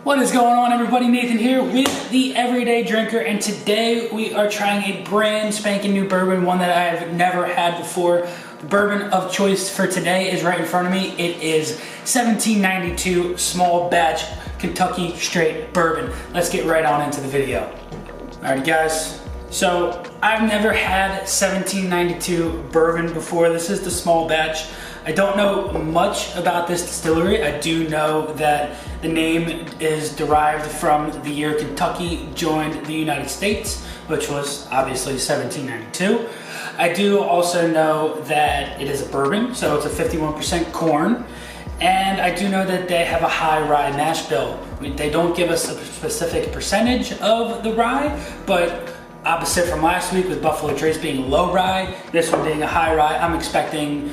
What is going on, everybody? Nathan here with the Everyday Drinker, and today we are trying a brand spanking new bourbon, one that I have never had before. The bourbon of choice for today is right in front of me. It is 1792 small batch Kentucky straight bourbon. Let's get right on into the video. Alright guys, so I've never had 1792 bourbon before. This is the small batch. I don't know much about this distillery. I do know that the name is derived from the year Kentucky joined the United States, which was obviously 1792. I do also know that it is a bourbon, so it's a 51% corn. And I do know that they have a high rye mash bill. They don't give us a specific percentage of the rye, but opposite from last week with Buffalo Trace being low rye, this one being a high rye, I'm expecting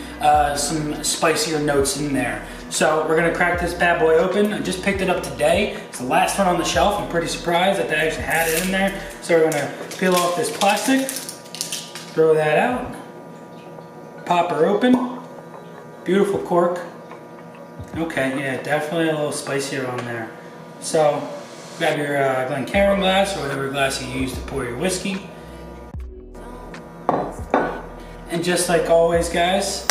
some spicier notes in there. So we're gonna crack this bad boy open. I just picked it up today. It's the last one on the shelf. I'm pretty surprised that they actually had it in there. So we're gonna peel off this plastic, throw that out, pop her open. Beautiful cork. Okay, yeah, definitely a little spicier on there. So grab your Glencairn glass or whatever glass you use to pour your whiskey. And just like always, guys,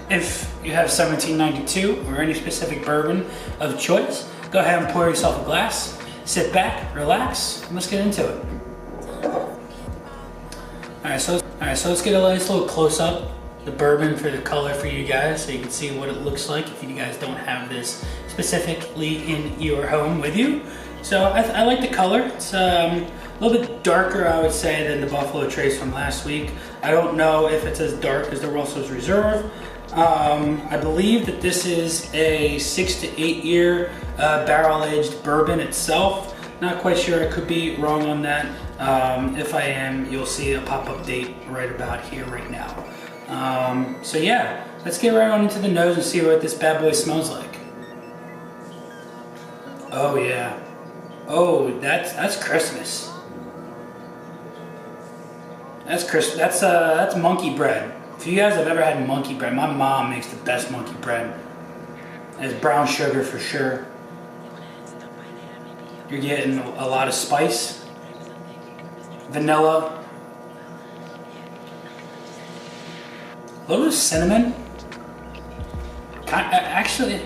if you have 1792 or any specific bourbon of choice, go ahead and pour yourself a glass, sit back, relax, and let's get into it. Alright, so let's get a nice little close-up the bourbon for the color for you guys, so you can see what it looks like if you guys don't have this specifically in your home with you. So I like the color. It's a little bit darker, I would say, than the Buffalo Trace from last week. I don't know if it's as dark as the Russell's Reserve. I believe that this is a 6 to 8 year barrel-aged bourbon itself. Not quite sure, I could be wrong on that. If I am, you'll see a pop-up date right about here right now. So yeah, let's get right on into the nose and see what this bad boy smells like. Oh yeah. Oh, that's Christmas. That's Christmas. That's monkey bread. If you guys have ever had monkey bread, my mom makes the best monkey bread. It's brown sugar for sure. You're getting a lot of spice, vanilla, a little bit of cinnamon. Actually,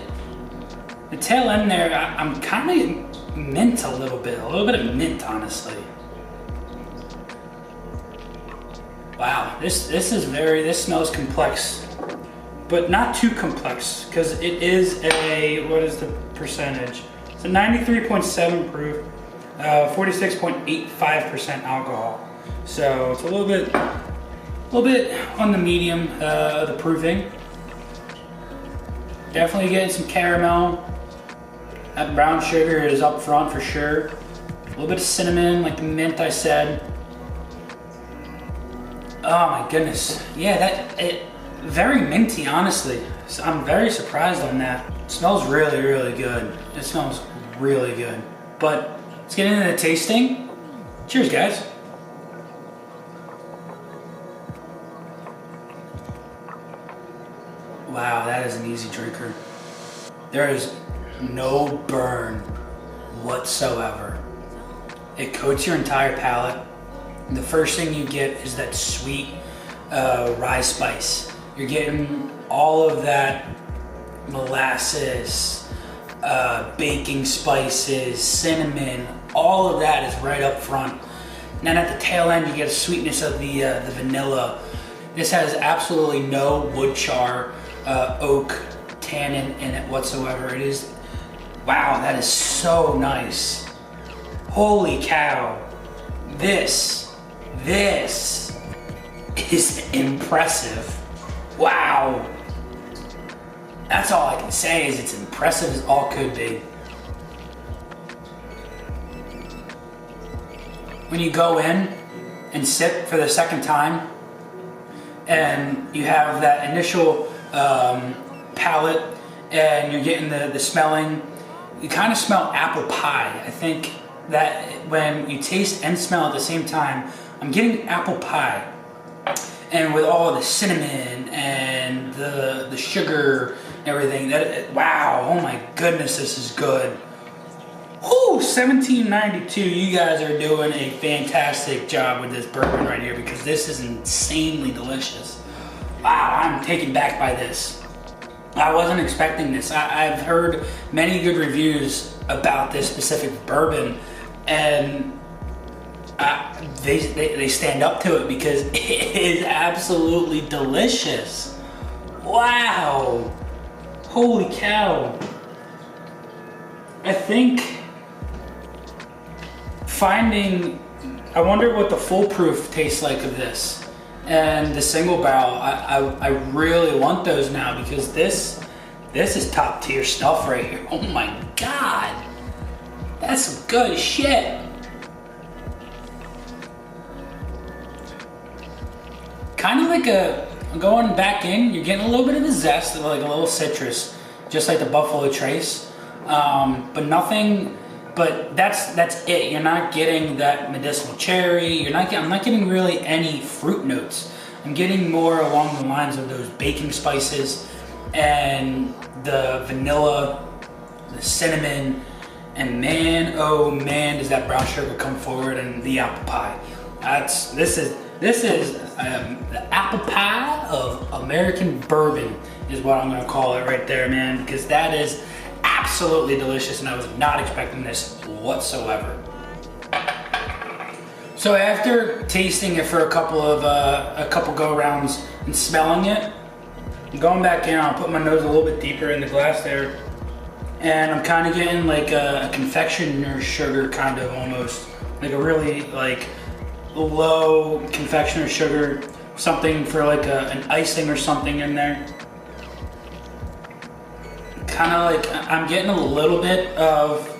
the tail end there, I'm kind of mint a little bit of mint, honestly. Wow, this smells complex, but not too complex, because it is what is the percentage? It's a 93.7 proof, 46.85% alcohol. So it's a little bit on the medium, the proofing. Definitely getting some caramel. That brown sugar is up front for sure. A little bit of cinnamon, like the mint I said. Oh my goodness. Yeah, very minty, honestly. So I'm very surprised on that. It smells really, really good. It smells really good. But let's get into the tasting. Cheers, guys. Wow, that is an easy drinker. There is no burn whatsoever. It coats your entire palate. The first thing you get is that sweet rye spice. You're getting all of that molasses, baking spices, cinnamon, all of that is right up front. And then at the tail end, you get a sweetness of the vanilla. This has absolutely no wood char, oak, tannin in it whatsoever. It is, wow, that is so nice. Holy cow. This is impressive. Wow. That's all I can say, is it's impressive as all could be. When you go in and sip for the second time, and you have that initial palate, and you're getting the smelling, you kind of smell apple pie. I think that when you taste and smell at the same time, I'm getting apple pie. And with all the cinnamon and the sugar and everything, wow, oh my goodness, this is good. Whew. Woo! 1792. You guys are doing a fantastic job with this bourbon right here because this is insanely delicious. Wow, I'm taken back by this. I wasn't expecting this. I've heard many good reviews about this specific bourbon, and they stand up to it because it is absolutely delicious. Wow. Holy cow. I think I wonder what the full proof tastes like of this. And the single barrel, I really want those now because this is top tier stuff right here. Oh my God. That's some good shit. Kind of like going back in, you're getting a little bit of the zest, like a little citrus, just like the Buffalo Trace. But nothing, but that's it. You're not getting that medicinal cherry. I'm not getting really any fruit notes. I'm getting more along the lines of those baking spices and the vanilla, the cinnamon, and man, oh man, does that brown sugar come forward, and the apple pie. This is the apple pie of American bourbon is what I'm gonna call it right there, man, because that is absolutely delicious, and I was not expecting this whatsoever. So after tasting it for a couple go rounds and smelling it, I'm going back in. I'll put my nose a little bit deeper in the glass there, and I'm kind of getting like a confectioner sugar, kind of almost like a really like low confectioner sugar, something for like an icing or something in there. Kind of like I'm getting a little bit of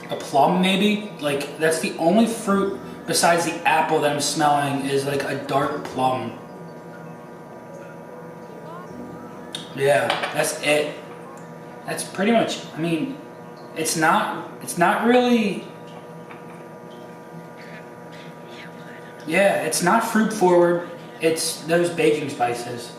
a plum maybe. Like that's the only fruit besides the apple that I'm smelling is like a dark plum. Yeah, that's it. That's pretty much, I mean, it's not really, yeah, it's not fruit forward. It's those baking spices.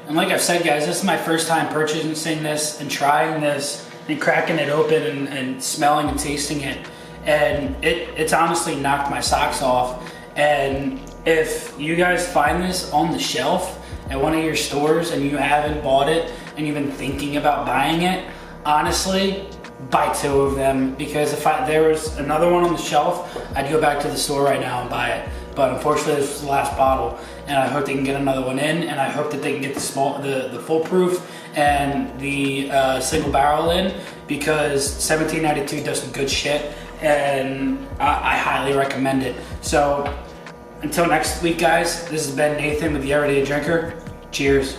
And like I've said, guys, this is my first time purchasing this and trying this and cracking it open and smelling and tasting it. And it's honestly knocked my socks off. And if you guys find this on the shelf at one of your stores and you haven't bought it and you've been thinking about buying it, honestly, buy 2 of them, because if there was another one on the shelf, I'd go back to the store right now and buy it. But unfortunately, this was the last bottle, and I hope they can get another one in, and I hope that they can get the full proof and the single barrel in, because 1792 does some good shit, and I highly recommend it. So until next week, guys, this has been Nathan with the Everyday Drinker. Cheers.